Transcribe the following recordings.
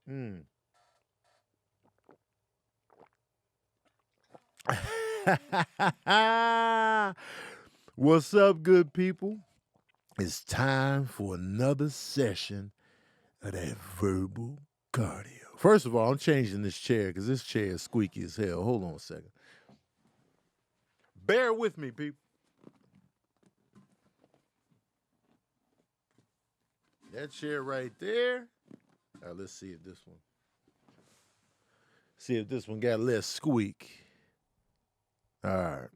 Mm. What's up, good people? It's time for another session of that verbal cardio. First of all, I'm changing this chair because this chair is squeaky as hell. Hold on a second. Bear with me, people. That chair right there. All right, let's see if this one got less squeak. All right.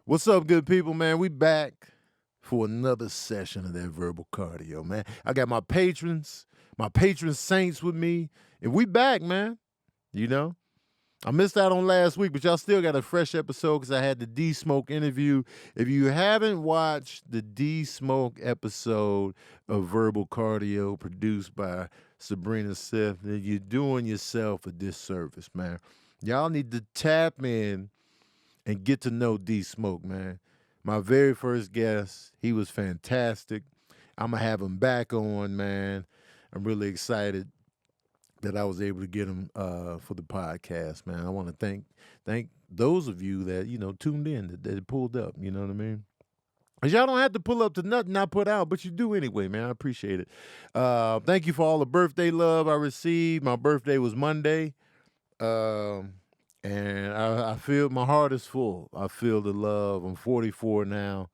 What's up, good people, man? We back for another session of that verbal cardio, man. I got my patron saints with me, and we back, man. You know, I missed out on last week, but y'all still got a fresh episode because I had the D Smoke interview. If you haven't watched the D Smoke episode of Verbal Cardio produced by Sabrina Seth, then you're doing yourself a disservice, man. Y'all need to tap in and get to know D Smoke, man. My very first guest, he was fantastic. I'm gonna have him back on, man. I'm really excited that I was able to get him for the podcast, man. I want to thank those of you that tuned in, that pulled up. You know what I mean? Cause y'all don't have to pull up to nothing I put out, but you do anyway, man. I appreciate it. Thank you for all the birthday love I received. My birthday was Monday. Um, and I feel my heart is full. I feel the love. I'm 44 now.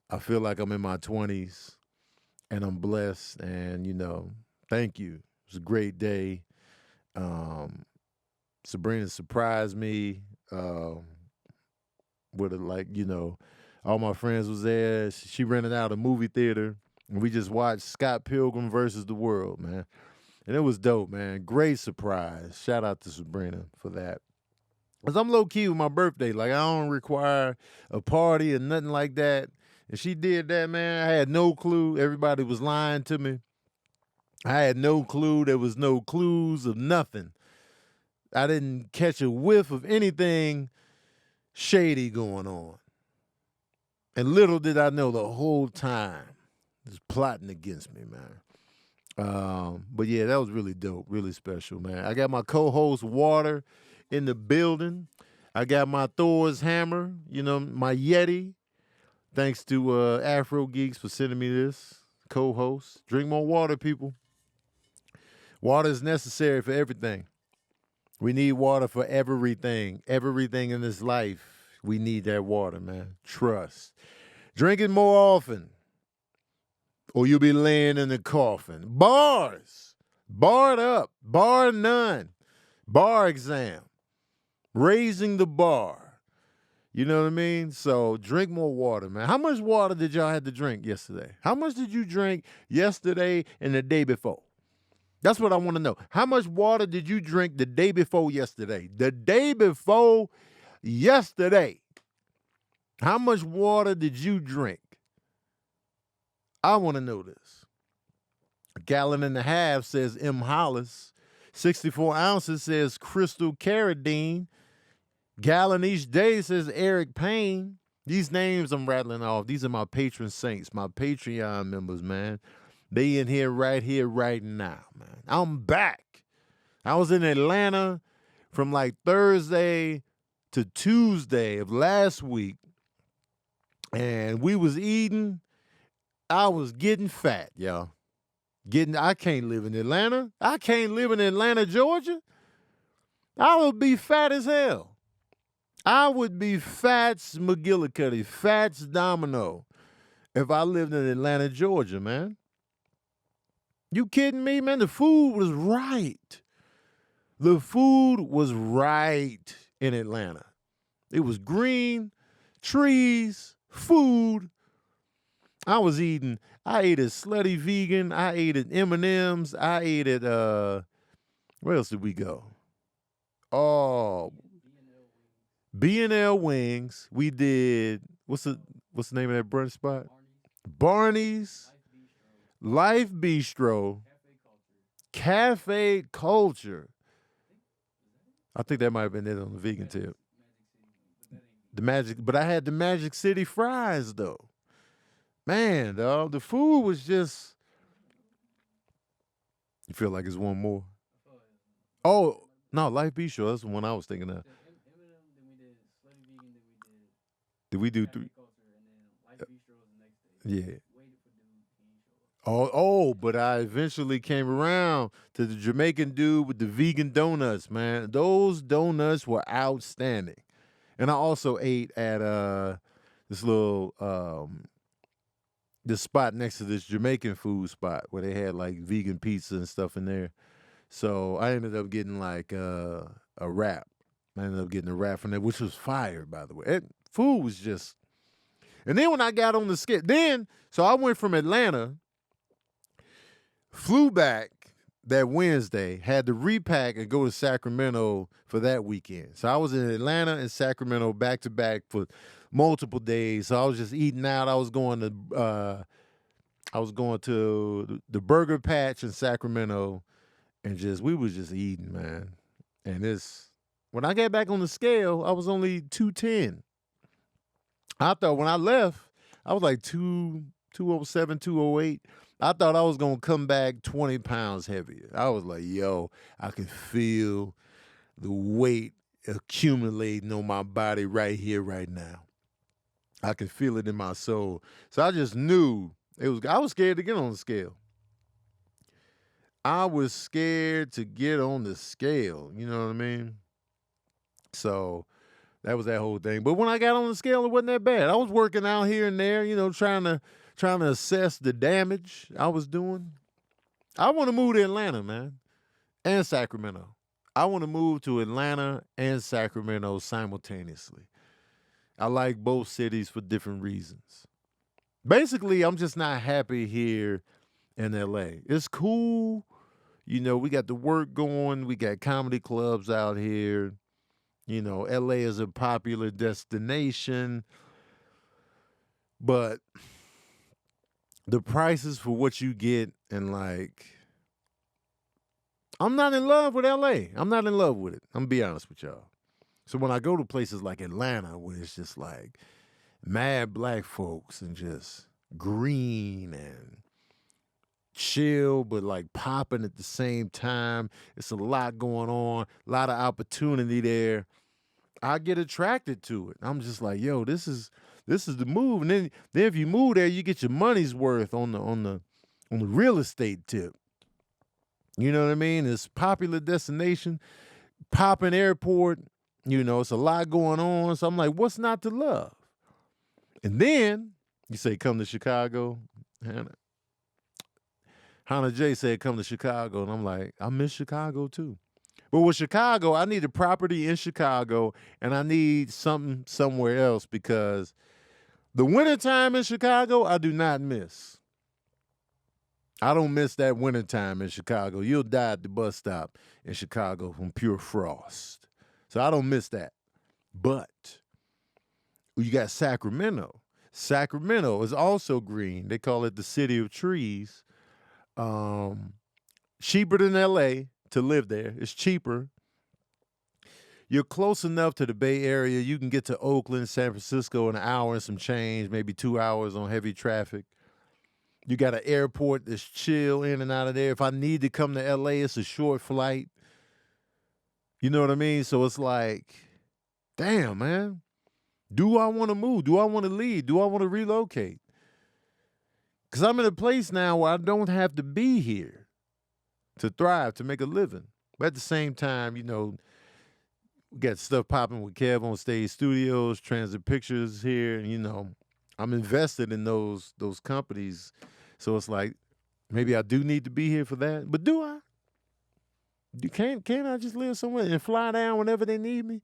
I feel like I'm in my 20s, and I'm blessed. And thank you. It was a great day. Um, Sabrina surprised me with it, like all my friends was there. She rented out a movie theater, and we just watched Scott Pilgrim versus the World, man. And it was dope, man. Great surprise. Shout out to Sabrina for that. Cause I'm low key with my birthday. Like I don't require a party or nothing like that. And she did that, man. I had no clue. Everybody was lying to me. I had no clue. There was no clues of nothing. I didn't catch a whiff of anything shady going on. And little did I know the whole time it was plotting against me, man. But yeah, that was really dope, really special, man. I got my co-host Water in the building. I got my Thor's hammer, my Yeti. Thanks to Afro Geeks for sending me this co-host. Drink more water, people. Water is necessary for everything. We need water for everything. Everything in this life, we need that water, man. Trust. Drink it more often, or you'll be laying in the coffin. Bars. Barred up. Bar none. Bar exam. Raising the bar. You know what I mean? So drink more water, man. How much water did y'all have to drink yesterday? How much did you drink yesterday and the day before? That's what I want to know. How much water did you drink the day before yesterday? The day before yesterday. How much water did you drink? I want to know this. A gallon and a half says M. Hollis. 64 ounces says Crystal Carradine. Gallon each day says Eric Payne. These names I'm rattling off. These are my patron saints, my Patreon members, man. They in here, right now, man. I'm back. I was in Atlanta from like Thursday to Tuesday of last week, and we was eating. I was getting fat, y'all. I can't live in Atlanta. I can't live in Atlanta, Georgia. I would be fat as hell. I would be Fats McGillicuddy, Fats Domino, if I lived in Atlanta, Georgia, man. You kidding me, man? The food was right. The food was right in Atlanta. It was green, trees, food. I ate at Slutty Vegan. I ate at M&M's. I ate at, where else did we go? Oh, B&L Wings. We did, what's the name of that brunch spot? Barney's, Life Bistro, Cafe Culture. I think that might have been it on the vegan tip. But I had the Magic City fries though. Man, dog, the food was just You feel like it's one more? Oh, no, Life Bistro. That's the one I was thinking of. Did we do three? Yeah. But I eventually came around to the Jamaican dude with the vegan donuts, man. Those donuts were outstanding. And I also ate at this little this spot next to this Jamaican food spot where they had like vegan pizza and stuff in there. So I ended up getting like a wrap. I ended up getting a wrap from there, which was fire, by the way. Food was just. And then when I got on the skip, so I went from Atlanta, flew back that Wednesday, had to repack and go to Sacramento for that weekend. So I was in Atlanta and Sacramento back to back for multiple days. So I was just eating out. I was going to the Burger Patch in Sacramento, and we was just eating, man. And when I got back on the scale, I was only 210. I thought when I left, I was like 207, 208. I thought I was going to come back 20 pounds heavier. I was like, yo, I can feel the weight accumulating on my body right here, right now. I can feel it in my soul. So I just knew I was scared to get on the scale. I was scared to get on the scale. You know what I mean? So that was that whole thing. But when I got on the scale, it wasn't that bad. I was working out here and there, trying to assess the damage I was doing. I want to move to Atlanta, man, and Sacramento. I want to move to Atlanta and Sacramento simultaneously. I like both cities for different reasons. Basically, I'm just not happy here in LA. It's cool. We got the work going. We got comedy clubs out here. LA is a popular destination. But the prices for what you get and I'm not in love with LA. I'm not in love with it. I'm gonna be honest with y'all. So when I go to places like Atlanta where it's just like mad black folks and just green and chill but like popping at the same time, it's a lot going on, a lot of opportunity there. I get attracted to it. I'm just like, yo, this is the move. And then if you move there, you get your money's worth on the real estate tip. You know what I mean? It's popular destination, popping airport. It's a lot going on. So I'm like, what's not to love? And then you say, come to Chicago. Hannah J said, come to Chicago. And I'm like, I miss Chicago too. But with Chicago, I need a property in Chicago and I need something somewhere else because the wintertime in Chicago, I do not miss. I don't miss that wintertime in Chicago. You'll die at the bus stop in Chicago from pure frost. So I don't miss that. But you got Sacramento. Sacramento is also green. They call it the city of trees. Cheaper than LA to live there. It's cheaper. You're close enough to the Bay Area. You can get to Oakland, San Francisco in an hour and some change, maybe 2 hours on heavy traffic. You got an airport that's chill in and out of there. If I need to come to LA, it's a short flight. You know what I mean? So it's like, damn, man. Do I want to move? Do I want to leave? Do I want to relocate? Because I'm in a place now where I don't have to be here to thrive, to make a living. But at the same time, we got stuff popping with Kev on Stage Studios, Transit Pictures here, and I'm invested in those companies. So it's like, maybe I do need to be here for that. But do I? Can't I just live somewhere and fly down whenever they need me?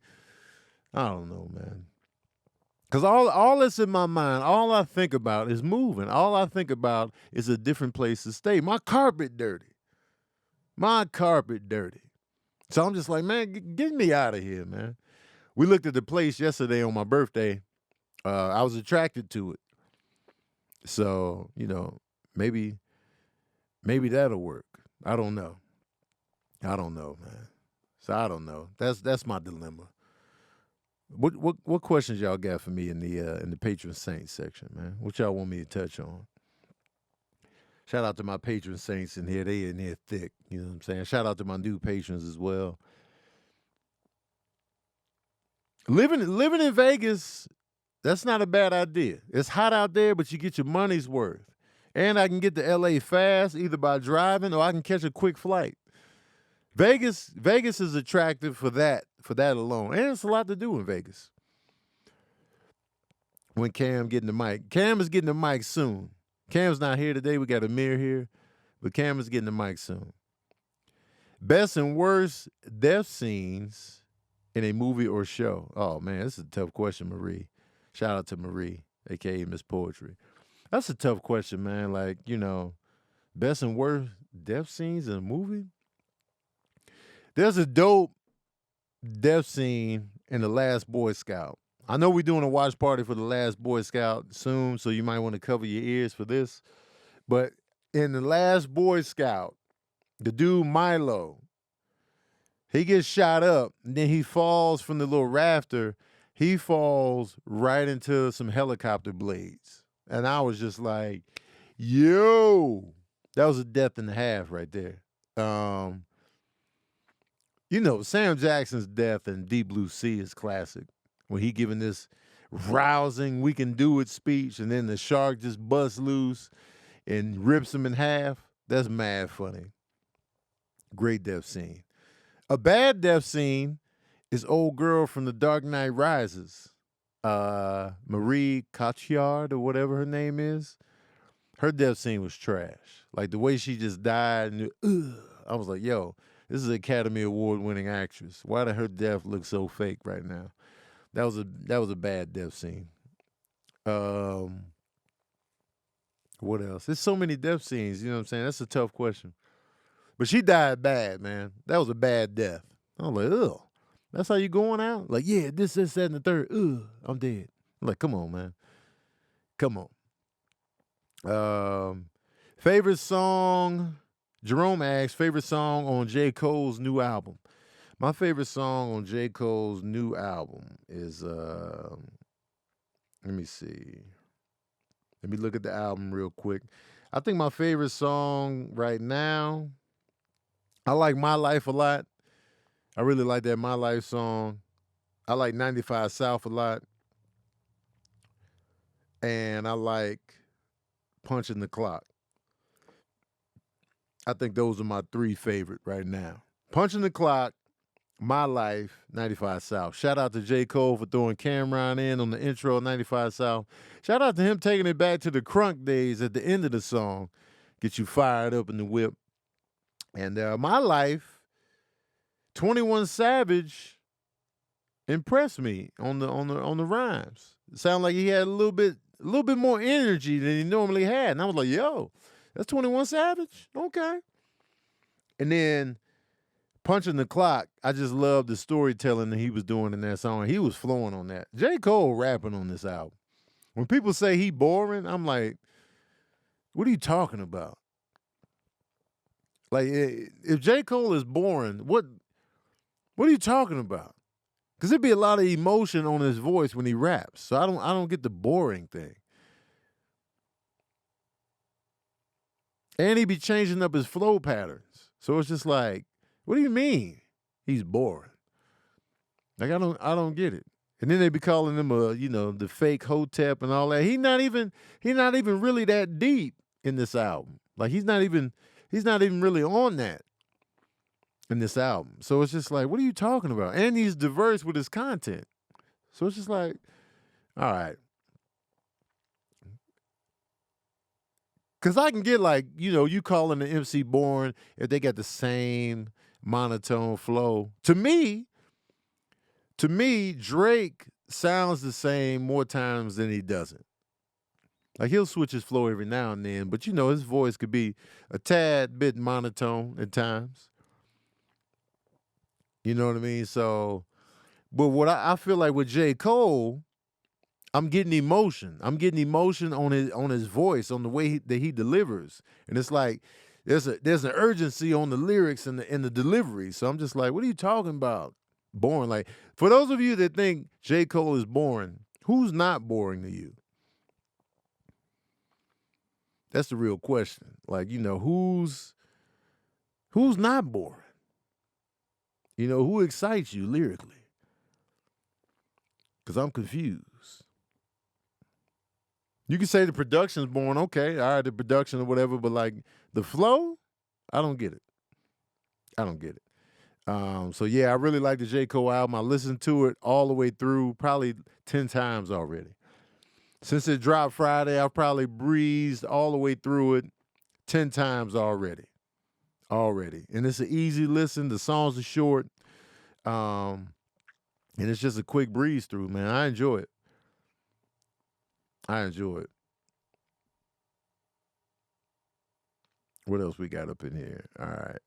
I don't know, man. Because all that's in my mind, all I think about is moving. All I think about is a different place to stay. My carpet dirty. So I'm just like, man, get me out of here, man. We looked at the place yesterday on my birthday. I was attracted to it. So, maybe that'll work. I don't know, man. So I don't know. That's my dilemma. What questions y'all got for me in the patron saint section, man? What y'all want me to touch on? Shout out to my patron saints in here. They in here thick. You know what I'm saying? Shout out to my new patrons as well. Living in Vegas, that's not a bad idea. It's hot out there, but you get your money's worth. And I can get to LA fast, either by driving or I can catch a quick flight. Vegas is attractive for that alone. And it's a lot to do in Vegas. When Cam getting the mic. Cam is getting the mic soon. Cam's not here today. We got Amir here. But Cam is getting the mic soon. Best and worst death scenes in a movie or show. Oh, man, this is a tough question, Marie. Shout out to Marie, a.k.a. Miss Poetry. That's a tough question, man. Like, you know, best and worst death scenes in a movie? There's a dope death scene in The Last Boy Scout. I know we're doing a watch party for The Last Boy Scout soon, so you might want to cover your ears for this. But in The Last Boy Scout, the dude Milo, he gets shot up, and then he falls from the little rafter. He falls right into some helicopter blades. And I was just like, yo, that was a death and a half right there. You know, Sam Jackson's death in Deep Blue Sea is classic. When he giving this rousing, we can do it speech, and then the shark just busts loose and rips him in half. That's mad funny. Great death scene. A bad death scene is old girl from The Dark Knight Rises. Marie Cotillard or whatever her name is. Her death scene was trash. Like the way she just died. And, I was like, yo, this is an Academy Award winning actress. Why did her death look so fake right now? That was a bad death scene. What else? There's so many death scenes, you know what I'm saying? That's a tough question. But she died bad, man. That was a bad death. I was like, ugh. That's how you going out? Like, yeah, this, that, and the third. Ugh, I'm dead. I'm like, come on, man. Come on. Favorite song, Jerome asks, favorite song on J. Cole's new album. My favorite song on J. Cole's new album is, let me see. Let me look at the album real quick. I think my favorite song right now, I like My Life a lot. I really like that My Life song. I like 95 South a lot. And I like Punching the Clock. I think those are my three favorite right now. Punching the Clock, My Life, 95 South. Shout out to J. Cole for throwing Cameron in on the intro of 95 South. Shout out to him taking it back to the crunk days at the end of the song. Get you fired up in the whip. And My Life, 21 Savage impressed me on the rhymes. It sounded like he had a little bit more energy than he normally had. And I was like, yo, that's 21 Savage? Okay. And then Punching the Clock, I just love the storytelling that he was doing in that song. He was flowing on that. J. Cole rapping on this album. When people say he boring, I'm like, what are you talking about? Like, if J. Cole is boring, what are you talking about? Because there'd be a lot of emotion on his voice when he raps. So I don't get the boring thing. And he be changing up his flow patterns. So it's just like, what do you mean he's boring? Like I don't get it. And then they be calling him the fake Hotep and all that. He's not even really that deep in this album. Like he's not even really on that in this album. So it's just like, what are you talking about? And he's diverse with his content. So it's just like, all right. Because I can get like, you calling the MC boring if they got the same monotone flow. To me, Drake sounds the same more times than he doesn't. Like he'll switch his flow every now and then, but his voice could be a tad bit monotone at times. You know what I mean? So, but what I feel like with J. Cole, I'm getting emotion. I'm getting emotion on his voice, on the way that he delivers, and it's like there's an urgency on the lyrics and the delivery. So I'm just like, what are you talking about? Boring. Like for those of you that think J. Cole is boring, who's not boring to you? That's the real question. Like, who's not boring? Who excites you lyrically? Because I'm confused. You can say the production's boring, okay, all right, the production or whatever, but like the flow, I don't get it. I don't get it. So yeah, I really like the J. Cole album. I listened to it all the way through, probably 10 times already. Since it dropped Friday, I've probably breezed all the way through it 10 times already. And it's an easy listen. The songs are short. And it's just a quick breeze through, man. I enjoy it. What else we got up in here? All right.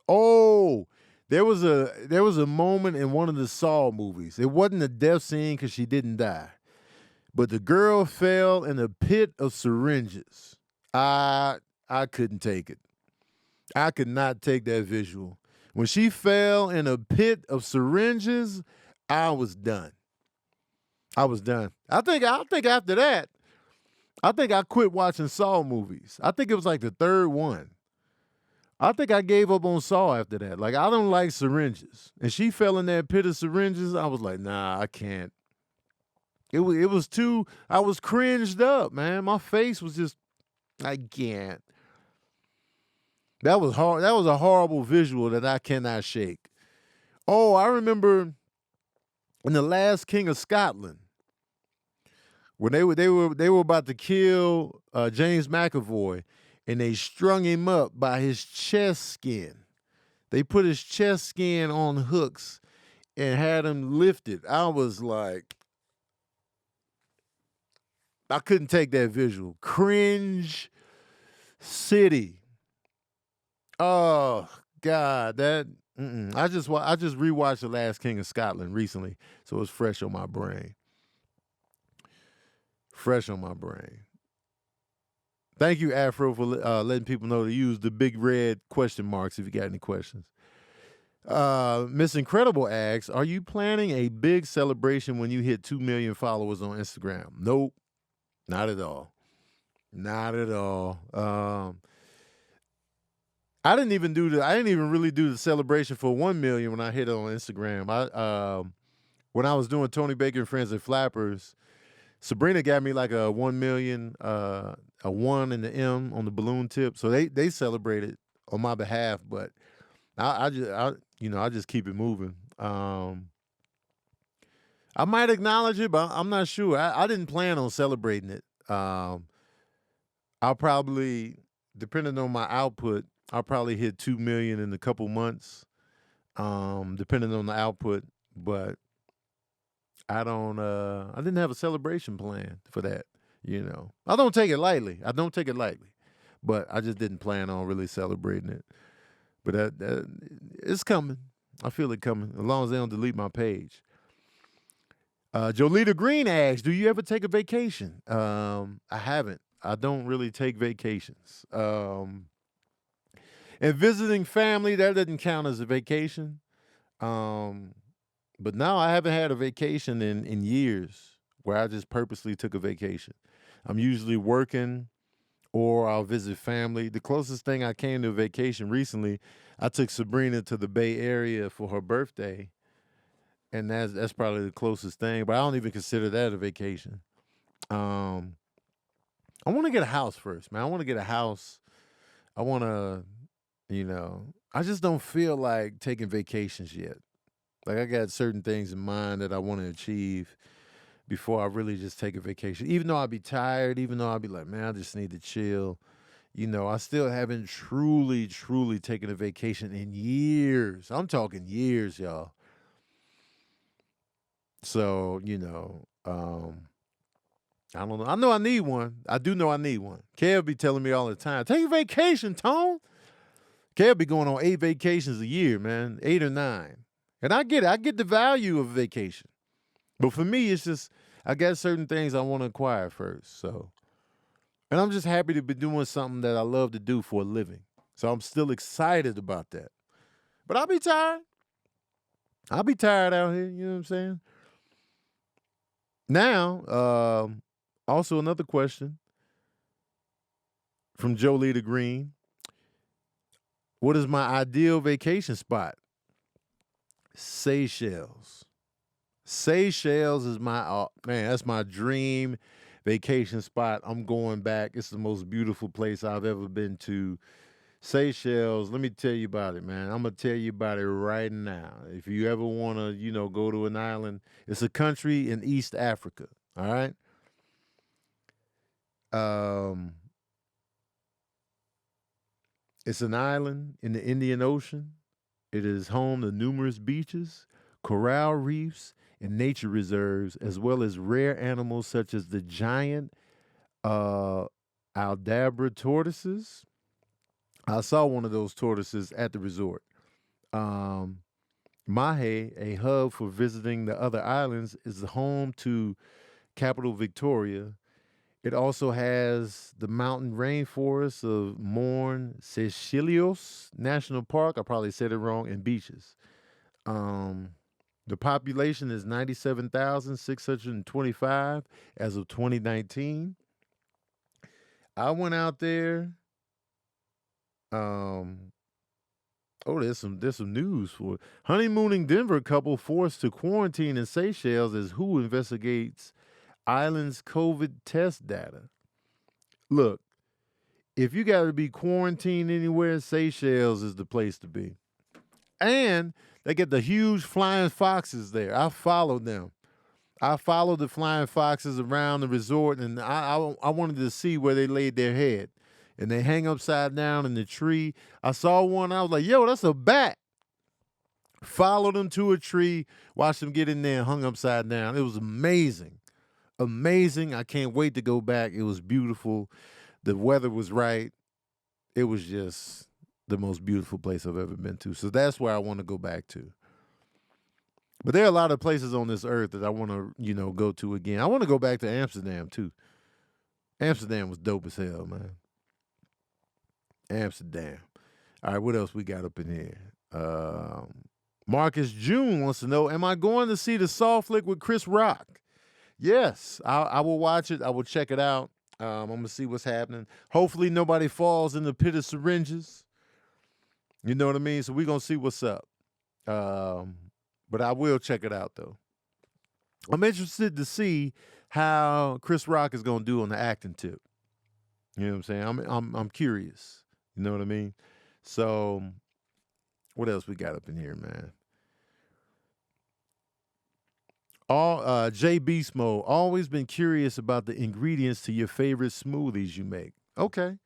Oh, there was a moment in one of the Saw movies. It wasn't a death scene because she didn't die, but the girl fell in a pit of syringes. I couldn't take it. I could not take that visual. When she fell in a pit of syringes, I was done. I think after that, I think I quit watching Saw movies. I think it was like the third one. I think I gave up on Saw after that. Like, I don't like syringes. And she fell in that pit of syringes. I was like, nah, I can't. It was too, I was cringed up, man. My face was just, I can't. That was hard. That was a horrible visual that I cannot shake. Oh, I remember in The Last King of Scotland, when they were about to kill James McAvoy, and they strung him up by his chest skin. They put his chest skin on hooks and had him lifted. I was like, I couldn't take that visual. Cringe City. Oh God, that. I just rewatched The Last King of Scotland recently, so it's fresh on my brain. Thank you, Afro, for letting people know to use the big red question marks if you got any questions. Miss Incredible asks, are you planning a big celebration when you hit 2 million followers on Instagram? Nope, not at all. I didn't even really do the celebration for 1 million when I hit it on Instagram. When I was doing Tony Baker and Friends at Flappers, Sabrina got me like a 1 million, a 1 and the M on the balloon tip. So they celebrated on my behalf, but I just keep it moving. I might acknowledge it, but I'm not sure. I didn't plan on celebrating it. I'll probably, depending on my output, I'll probably hit 2 million in a couple months, depending on the output. But I didn't have a celebration plan for that. I don't take it lightly. But I just didn't plan on really celebrating it. But that it's coming. I feel it coming, as long as they don't delete my page. Jolita Green asks, do you ever take a vacation? I haven't. I don't really take vacations. And visiting family, that doesn't count as a vacation. But now I haven't had a vacation in years where I just purposely took a vacation. I'm usually working or I'll visit family. The closest thing I came to a vacation recently, I took Sabrina to the Bay Area for her birthday. And that's probably the closest thing, but I don't even consider that a vacation. I want to get a house first, man. I want to get a house. I want to, I just don't feel like taking vacations yet. Like, I got certain things in mind that I want to achieve before I really just take a vacation. Even though I'll be tired, even though I'll be like, man, I just need to chill. I still haven't truly taken a vacation in years. I'm talking years, y'all. So, I don't know. I know I need one. I do know I need one. Kev be telling me all the time, take a vacation, Tone. Kev be going on 8 vacations a year, man, 8 or 9. And I get it. I get the value of vacation. But for me, it's just, I got certain things I want to acquire first. So, and I'm just happy to be doing something that I love to do for a living. So I'm still excited about that. But I'll be tired. I'll be tired out here. You know what I'm saying? Now, also another question. from Jolie the Green. What is my ideal vacation spot? Seychelles. Seychelles is my man. That's my dream vacation spot. I'm going back. It's the most beautiful place I've ever been to. Seychelles. Let me tell you about it, man. I'm gonna tell you about it right now. If you ever want to, go to an island, it's a country in East Africa. All right. Um, it's an island in the Indian Ocean. It is home to numerous beaches, coral reefs, and nature reserves, as well as rare animals such as the giant uh, Aldabra tortoises. I saw one of those tortoises at the resort. Um, Mahe, a hub for visiting the other islands, is home to capital Victoria. It also has the mountain rainforests of Morne Seychelles National Park. I probably said it wrong, and beaches. Um, the population is 97,625 as of 2019. I went out there. Um, there's some news for it. Honeymooning Denver couple forced to quarantine in Seychelles as WHO investigates island's COVID test data. Look, if you got to be quarantined anywhere, Seychelles is the place to be. And they get the huge flying foxes there. I followed them. I followed the flying foxes around the resort, and I wanted to see where they laid their head. And they hang upside down in the tree. I saw one. I was like, yo, that's a bat. Followed them to a tree, watched them get in there and hung upside down. It was amazing. Amazing. I can't wait to go back. It was beautiful. The weather was right. It was just the most beautiful place I've ever been to. So that's where I want to go back to. But there are a lot of places on this earth that I want to, go to again. I want to go back to Amsterdam too. Amsterdam was dope as hell, man. Amsterdam. All right, what else we got up in here? Marcus June wants to know, am I going to see the Saw flick with Chris Rock? Yes, I will watch it. I will check it out. I'm going to see what's happening. Hopefully nobody falls in the pit of syringes. You know what I mean? So we're going to see what's up. But I will check it out, though. I'm interested to see how Chris Rock is going to do on the acting tip. You know what I'm saying? I'm curious. You know what I mean? So what else we got up in here, man? J Beast Mode, always been curious about the ingredients to your favorite smoothies you make. Okay.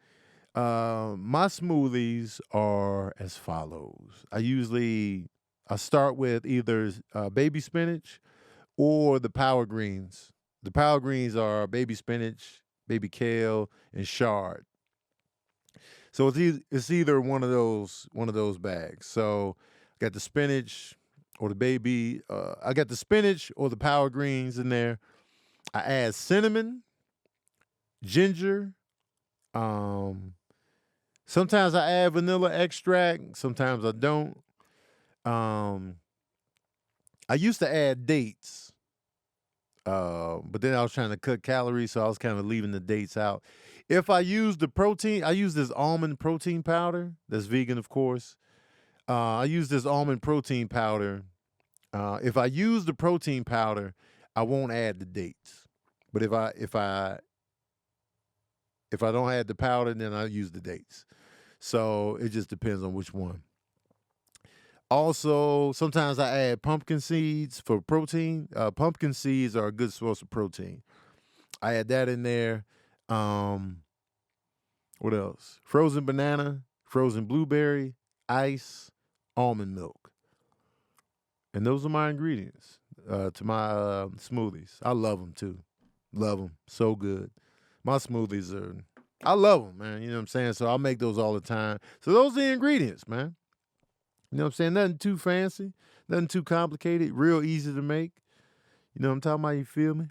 My smoothies are as follows. I start with either baby spinach or the power greens. The power greens are baby spinach, baby kale, and chard. So it's either one of those bags. So I got the spinach or the baby. I got the spinach or the power greens in there. I add cinnamon, ginger. Sometimes I add vanilla extract. Sometimes I don't. I used to add dates, but then I was trying to cut calories, so I was kind of leaving the dates out. If I use the protein, I use this almond protein powder. That's vegan, of course. I use this almond protein powder. If I use the protein powder, I won't add the dates. But if I don't add the powder, then I use the dates. So it just depends on which one. Also, sometimes I add pumpkin seeds for protein. Pumpkin seeds are a good source of protein. I add that in there. What else? Frozen banana, frozen blueberry, ice, almond milk. And those are my ingredients to my smoothies. I love them too. Love them. So good. My smoothies I love them, man. You know what I'm saying? So I'll make those all the time. So those are the ingredients, man. You know what I'm saying? Nothing too fancy, nothing too complicated, real easy to make. You know what I'm talking about? You feel me?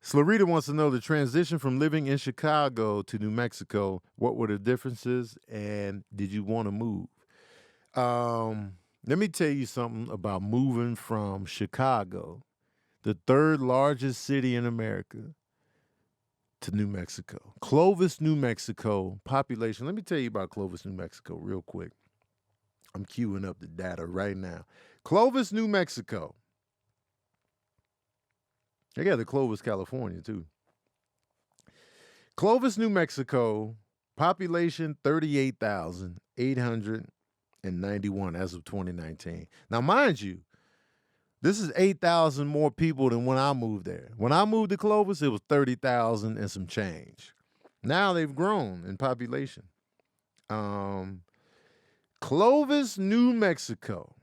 Slarita wants to know the transition from living in Chicago to New Mexico. What were the differences, and did you want to move? Let me tell you something about moving from Chicago, the third largest city in America, to New Mexico. Clovis, New Mexico, population. Let me tell you about Clovis, New Mexico, real quick. I'm queuing up the data right now. Clovis, New Mexico. They got the Clovis, California, too. Clovis, New Mexico, population 38,891 as of 2019. Now, mind you, this is 8,000 more people than when I moved there. When I moved to Clovis, it was 30,000 and some change. Now they've grown in population. Clovis, New Mexico.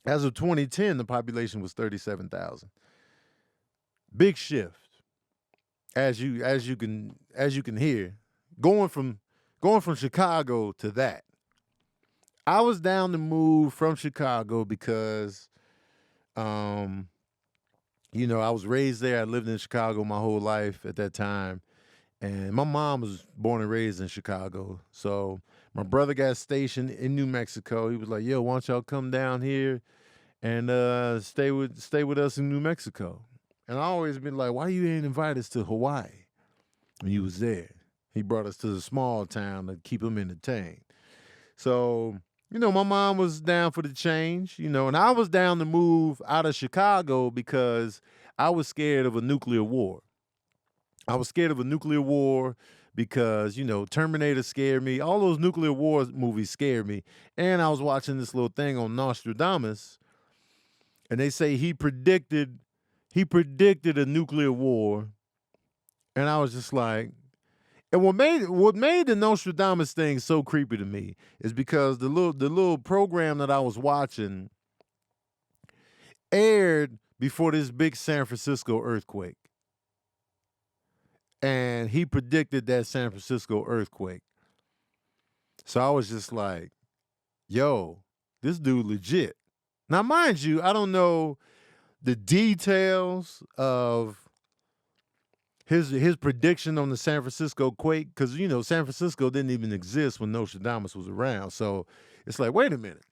As of 2010, the population was 37,000. Big shift. As you can hear, going from Chicago to that. I was down to move from Chicago because I was raised there. I lived in Chicago my whole life at that time. And my mom was born and raised in Chicago. So my brother got stationed in New Mexico. He was like, yo, why don't y'all come down here and stay with us in New Mexico? And I always been like, why you ain't invite us to Hawaii when you was there? He brought us to the small town to keep him entertained. So, my mom was down for the change, and I was down to move out of Chicago because I was scared of a nuclear war. I was scared of a nuclear war because, Terminator scared me. All those nuclear war movies scared me. And I was watching this little thing on Nostradamus, and they say he predicted a nuclear war. And I was just like, and what made the Nostradamus thing so creepy to me is because the little program that I was watching aired before this big San Francisco earthquake. And he predicted that San Francisco earthquake. So I was just like, yo, this dude legit. Now, mind you, I don't know the details of his prediction on the San Francisco quake, because San Francisco didn't even exist when Nostradamus was around. So it's like, wait a minute,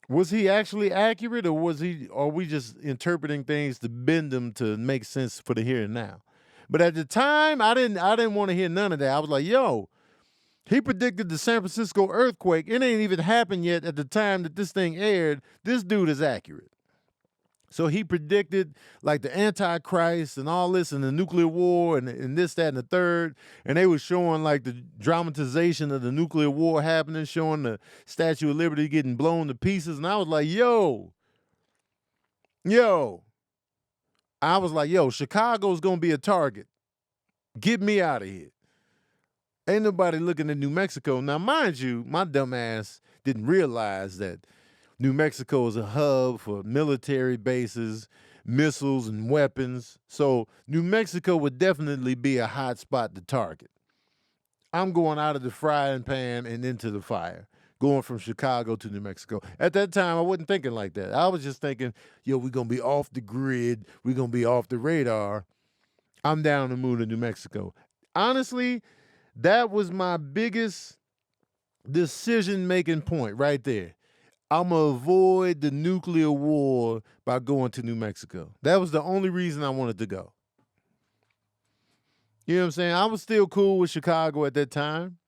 was he actually accurate, or are we just interpreting things to bend them to make sense for the here and now? But at the time, I didn't want to hear none of that. I was like, yo, he predicted the San Francisco earthquake. It ain't even happened yet at the time that this thing aired. This dude is accurate. So he predicted like the Antichrist and all this and the nuclear war and this, that, and the third. And they were showing like the dramatization of the nuclear war happening, showing the Statue of Liberty getting blown to pieces. And I was like, yo. I was like, yo, Chicago's going to be a target. Get me out of here. Ain't nobody looking at New Mexico. Now, mind you, my dumb ass didn't realize that New Mexico is a hub for military bases, missiles, and weapons. So New Mexico would definitely be a hot spot to target. I'm going out of the frying pan and into the fire, going from Chicago to New Mexico. At that time, I wasn't thinking like that. I was just thinking, yo, we're going to be off the grid. We're going to be off the radar. I'm down to move to New Mexico. Honestly, that was my biggest decision-making point right there. I'm going to avoid the nuclear war by going to New Mexico. That was the only reason I wanted to go. You know what I'm saying? I was still cool with Chicago at that time.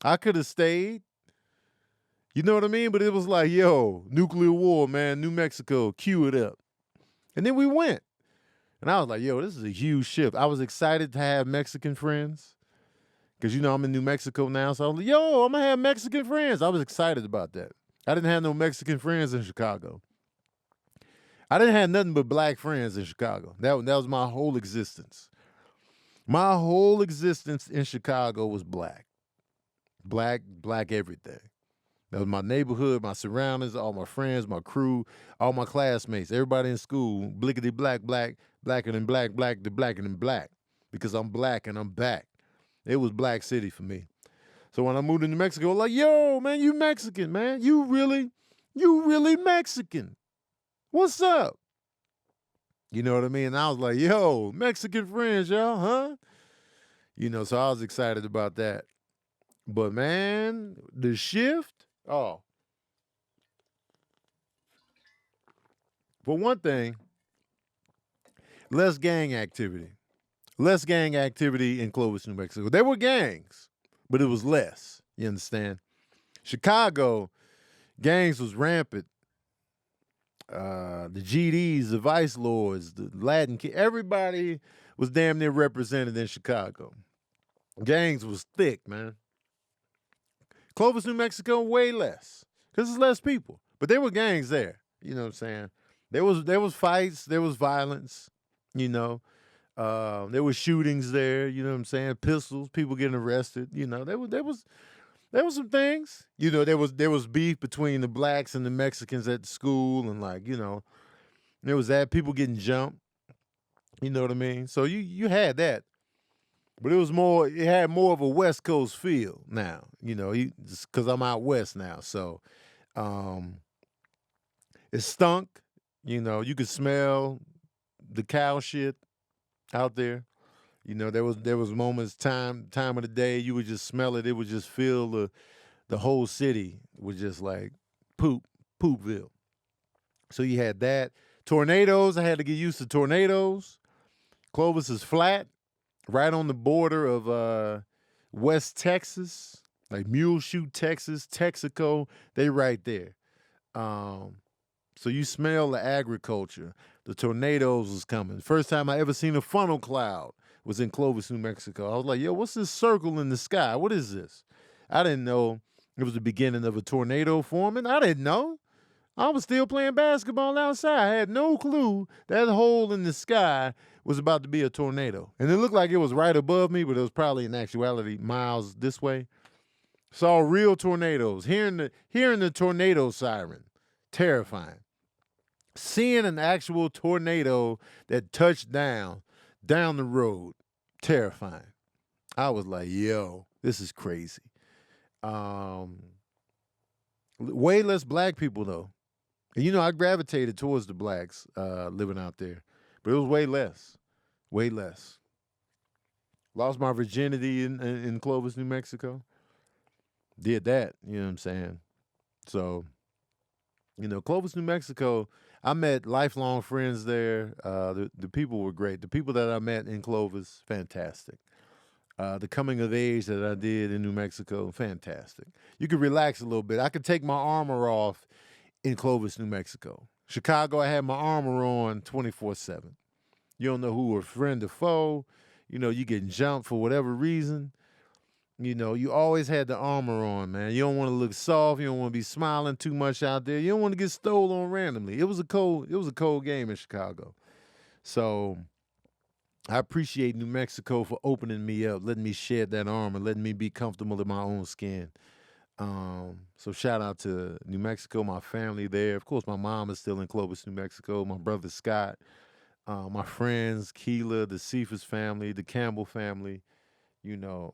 I could have stayed. You know what I mean? But it was like, yo, nuclear war, man, New Mexico, cue it up. And then we went. And I was like, yo, this is a huge shift. I was excited to have Mexican friends because, I'm in New Mexico now. So I was like, yo, I'm going to have Mexican friends. I was excited about that. I didn't have no Mexican friends in Chicago. I didn't have nothing but black friends in Chicago. That was my whole existence. My whole existence in Chicago was black. Black everything. That was my neighborhood, my surroundings, all my friends, my crew, all my classmates, everybody in school, blickety black, blacker than black, the blacker than black. Because I'm black and I'm back. It was Black City for me. So when I moved to New Mexico, like, yo, man, you Mexican, man. You really Mexican. What's up? You know what I mean? And I was like, yo, Mexican friends, y'all, huh? So I was excited about that. But, man, the shift, for one thing, less gang activity. Less gang activity in Clovis, New Mexico. There were gangs, but it was less. You understand? Chicago, gangs was rampant. The GDs, the Vice Lords, the Latin kids, everybody was damn near represented in Chicago. Gangs was thick, man. Clovis, New Mexico, way less because there's less people, but there were gangs there. You know what I'm saying? There was fights, there was violence. You know, there was shootings there. You know what I'm saying? Pistols, people getting arrested. You know, there was some things. You know, there was beef between the blacks and the Mexicans at the school, and like there was that people getting jumped. You know what I mean? So you had that, but it had more of a West Coast feel now. You know, because I'm out west now, so um, it stunk. You know, you could smell the cow shit out there. You know, there was moments time of the day you would just smell it. It would just feel the whole city was just like poopville. So you had that. Tornadoes, I had to get used to tornadoes. Clovis is flat, right on the border of West Texas, like Muleshoe, Texas, Texaco. They right there. Um, so you smell the agriculture. The tornadoes was coming. First time I ever seen a funnel cloud was in Clovis, New Mexico. I was like, yo, what's this circle in the sky? What is this? I didn't know it was the beginning of a tornado forming. I didn't know. I was still playing basketball outside. I had no clue that hole in the sky was about to be a tornado. And it looked like it was right above me, but it was probably in actuality miles this way. Saw real tornadoes. Hearing the tornado siren. Terrifying. Seeing an actual tornado that touched down the road. Terrifying. I was like, yo, this is crazy. Um, Way less black people though. And, you know, I gravitated towards the blacks living out there, but it was way less, way less. Lost my virginity in Clovis, New Mexico. Did that, you know what I'm saying? So, you know, Clovis, New Mexico, I met lifelong friends there. The people were great. The people that I met in Clovis, fantastic. The coming of age that I did in New Mexico, fantastic. You could relax a little bit. I could take my armor off in Clovis, New Mexico. Chicago, I had my armor on 24/7. You don't know who a friend or foe. You know, you getting jumped for whatever reason. You know, you always had the armor on, man. You don't want to look soft. You don't want to be smiling too much out there. You don't want to get stolen randomly. It was a cold game in Chicago. So I appreciate New Mexico for opening me up, letting me shed that armor, letting me be comfortable in my own skin. So shout out to New Mexico, my family there. Of course, my mom is still in Clovis, New Mexico. My brother Scott, my friends, Keela, the Cephas family, the Campbell family, you know.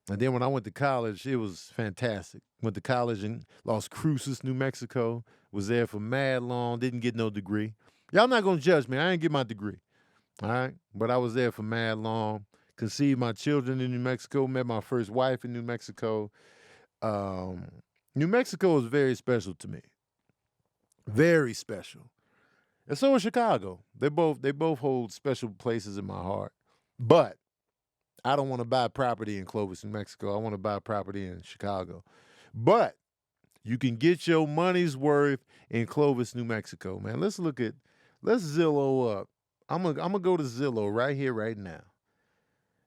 And then when I went to college, it was fantastic. Went to college in Las Cruces, New Mexico. Was there for mad long. Didn't get no degree. Y'all not gonna judge me. I didn't get my degree. All right, but I was there for mad long. Conceived my children in New Mexico. Met my first wife in New Mexico. Um, New Mexico is very special to me. Very special. And so is Chicago. They both hold special places in my heart. But I don't want to buy property in Clovis, New Mexico. I want to buy property in Chicago. But you can get your money's worth in Clovis, New Mexico, man. Let's Zillow up. I'm gonna go to Zillow right here, right now.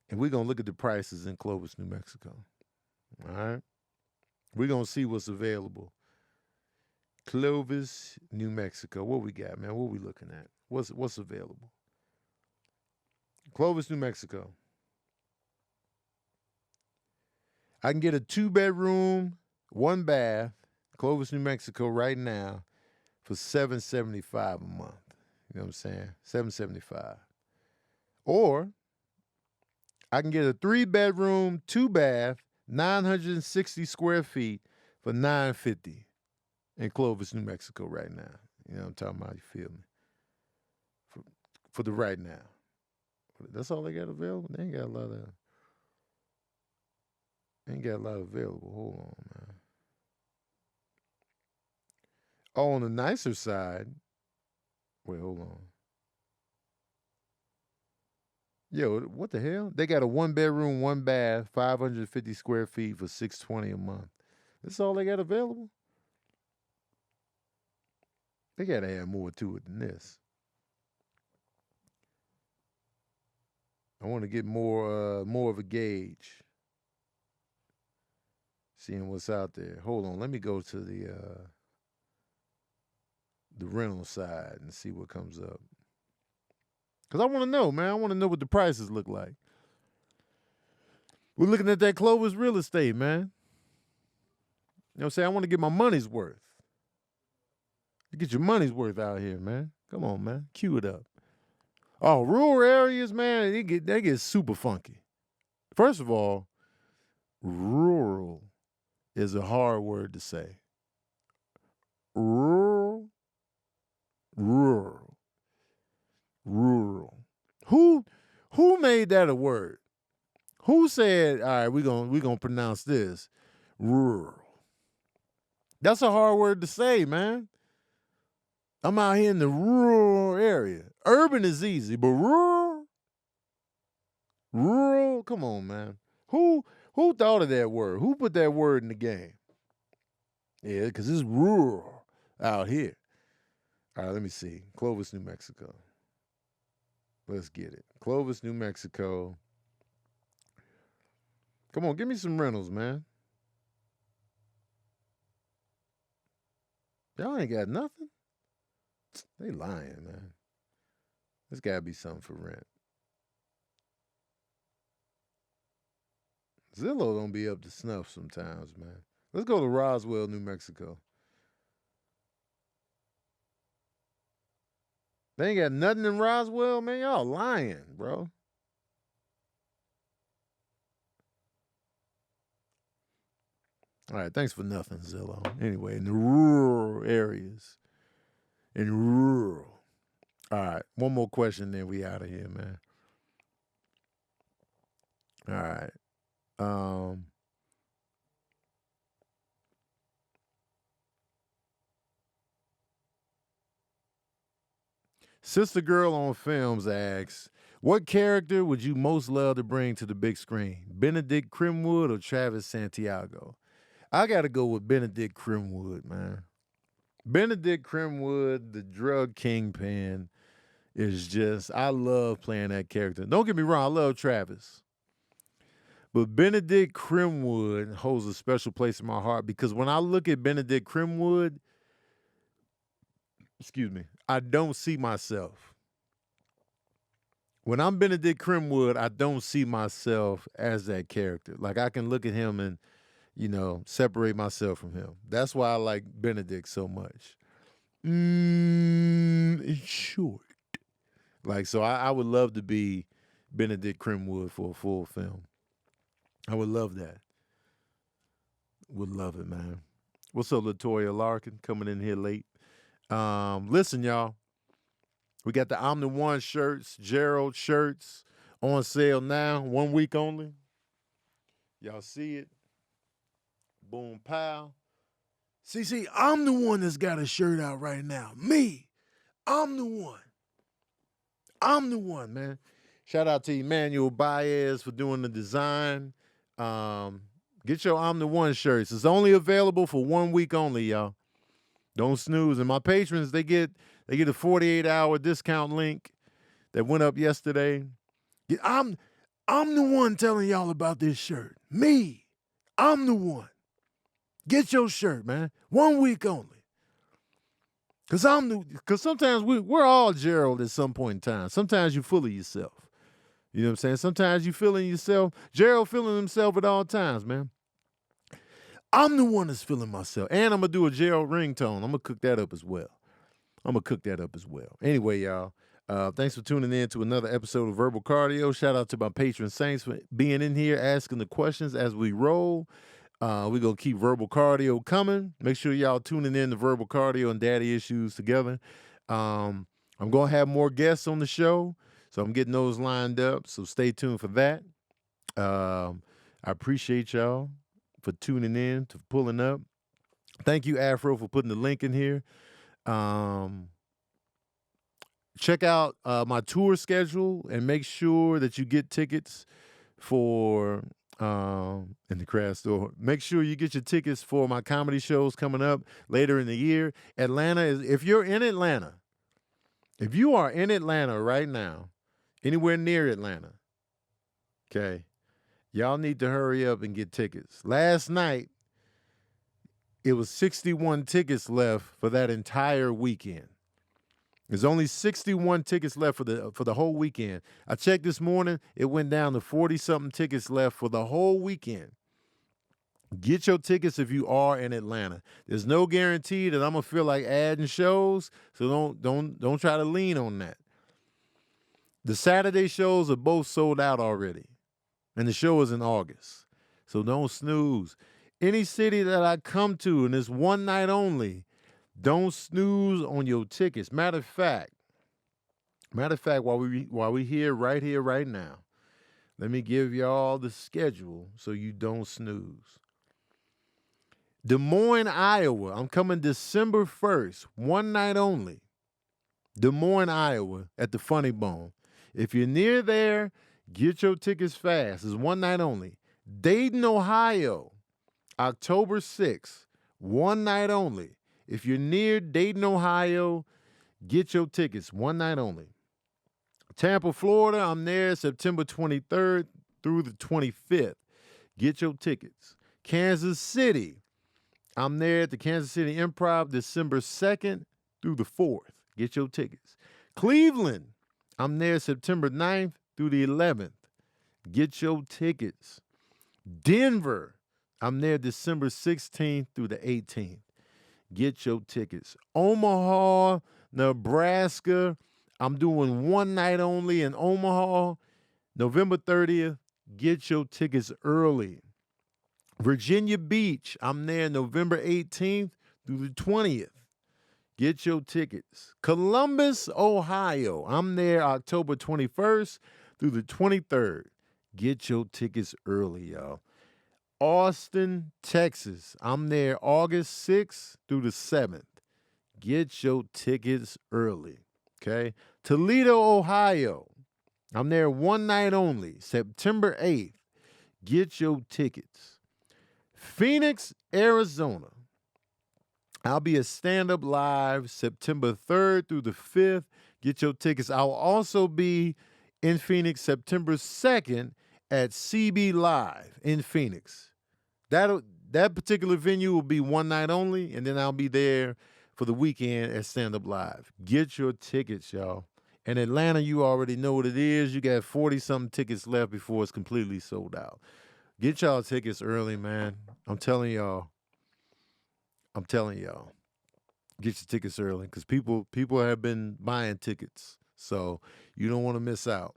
And we're gonna look at the prices in Clovis, New Mexico. All right. We're gonna see what's available. Clovis, New Mexico. What we got, man? What we looking at? What's available? Clovis, New Mexico. I can get a 2-bedroom, 1 bath, Clovis, New Mexico right now for $775 a month. You know what I'm saying? $775. Or I can get a 3-bedroom, 2 bath, 960 square feet for $950 in Clovis, New Mexico right now. You know what I'm talking about? You feel me? For the right now. That's all they got available. They ain't got a lot available. Hold on, man. Oh, on the nicer side. Wait, hold on. Yo, what the hell? They got a 1-bedroom, 1-bath, 550 square feet for $620 a month. That's all they got available? They got to add more to it than this. I want to get more of a gauge. Seeing what's out there. Hold on, let me go to the rental side and see what comes up. Cause I want to know, man. I want to know what the prices look like. We're looking at that Clovis real estate, man. You know what I'm saying? I want to get my money's worth. You get your money's worth out here, man. Come on, man. Cue it up. Oh, rural areas, man, they get super funky. First of all, rural is a hard word to say. Rural. Who made that a word? Who said, all right, we're gonna pronounce this rural? That's a hard word to say, man. I'm out here in the rural area. Urban is easy, but rural, come on, man. Who thought of that word? Who put that word in the game? Yeah, because it's rural out here. All right, let me see. Clovis, New Mexico. Let's get it. Clovis, New Mexico. Come on, give me some rentals, man. Y'all ain't got nothing? They lying, man. There's got to be something for rent. Zillow don't be up to snuff sometimes, man. Let's go to Roswell, New Mexico. They ain't got nothing in Roswell, man. Y'all lying, bro. All right, thanks for nothing, Zillow. Anyway, in the rural areas. In rural. All right, one more question, then we out of here, man. All right. Sister Girl on Films asks, what character would you most love to bring to the big screen? Benedict Crimwood or Travis Santiago? I got to go with Benedict Crimwood, man. Benedict Crimwood, the drug kingpin, is just, I love playing that character. Don't get me wrong, I love Travis. But Benedict Crimwood holds a special place in my heart because when I look at Benedict Crimwood, I don't see myself. When I'm Benedict Crimwood, I don't see myself as that character. Like I can look at him and, separate myself from him. That's why I like Benedict so much. It's short. Like, so I would love to be Benedict Crimwood for a full film. I would love that. Would love it, man. What's up, LaToya Larkin, coming in here late? Listen, y'all. We got the I'm the One shirts, Gerald shirts on sale now, 1 week only. Y'all see it? Boom, pow. See, I'm the one that's got a shirt out right now. Me. I'm the one. I'm the one, man. Shout out to Emmanuel Baez for doing the design. Get your I'm the One shirts. It's only available for 1 week only, y'all. Don't snooze. And my patrons, they get a 48-hour discount link that went up yesterday. I'm the one telling y'all about this shirt. Me. I'm the one. Get your shirt, man. 1 week only. Cause sometimes we're all Gerald at some point in time. Sometimes you full of yourself. You know what I'm saying? Sometimes you feeling yourself. Gerald feeling himself at all times, man. I'm the one that's feeling myself. And I'm going to do a Gerald ringtone. I'm going to cook that up as well. Anyway, y'all, thanks for tuning in to another episode of Verbal Cardio. Shout out to my patron saints for being in here, asking the questions as we roll. We're going to keep Verbal Cardio coming. Make sure y'all tuning in to Verbal Cardio and Daddy Issues together. I'm going to have more guests on the show, so I'm getting those lined up, so stay tuned for that. I appreciate y'all for tuning in, for pulling up. Thank you, Afro, for putting the link in here. check out my tour schedule and make sure that you get tickets for in the craft store. Make sure you get your tickets for my comedy shows coming up later in the year. Atlanta is, if you're in Atlanta, if you are in Atlanta right now, anywhere near Atlanta, okay, y'all need to hurry up and get tickets. Last night, it was 61 tickets left for that entire weekend. There's only 61 tickets left for the whole weekend. I checked this morning, it went down to 40-something tickets left for the whole weekend. Get your tickets if you are in Atlanta. There's no guarantee that I'm gonna feel like adding shows, so don't try to lean on that. The Saturday shows are both sold out already, and the show is in August, so don't snooze. Any city that I come to, and it's one night only, don't snooze on your tickets. Matter of fact, while we here right now, let me give y'all the schedule so you don't snooze. Des Moines, Iowa. I'm coming December 1st, one night only. Des Moines, Iowa, at the Funny Bone. If you're near there, get your tickets fast. It's one night only. Dayton, Ohio, October 6th, one night only. If you're near Dayton, Ohio, get your tickets, one night only. Tampa, Florida, I'm there September 23rd through the 25th. Get your tickets. Kansas City, I'm there at the Kansas City Improv December 2nd through the 4th. Get your tickets. Cleveland, I'm there September 9th through the 11th. Get your tickets. Denver, I'm there December 16th through the 18th. Get your tickets. Omaha, Nebraska, I'm doing one night only in Omaha, November 30th. Get your tickets early. Virginia Beach, I'm there November 18th through the 20th. Get your tickets. Columbus, Ohio, I'm there October 21st through the 23rd. Get your tickets early, y'all. Austin, Texas, I'm there August 6th through the 7th. Get your tickets early, okay? Toledo, Ohio, I'm there one night only, September 8th. Get your tickets. Phoenix, Arizona, I'll be at Stand Up Live September 3rd through the 5th. Get your tickets. I'll also be in Phoenix September 2nd at CB Live in Phoenix. That particular venue will be one night only, and then I'll be there for the weekend at Stand Up Live. Get your tickets, y'all. In Atlanta, you already know what it is. You got 40-something tickets left before it's completely sold out. Get y'all tickets early, man. I'm telling y'all. Get your tickets early because people have been buying tickets. So you don't want to miss out.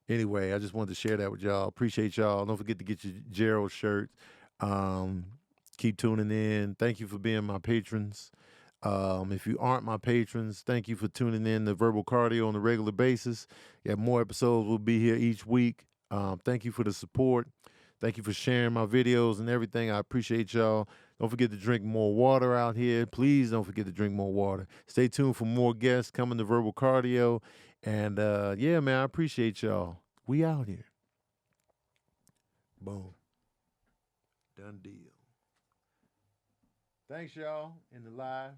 Anyway, I just wanted to share that with y'all. Appreciate y'all. Don't forget to get your Gerald shirt. Keep tuning in. Thank you for being my patrons. If you aren't my patrons, thank you for tuning in to Verbal Cardio on a regular basis. Yeah, more episodes will be here each week. Thank you for the support. Thank you for sharing my videos and everything. I appreciate y'all. Don't forget to drink more water out here. Please don't forget to drink more water. Stay tuned for more guests coming to Verbal Cardio. And yeah, man, I appreciate y'all. We out here. Boom. Done deal. Thanks, y'all, in the live.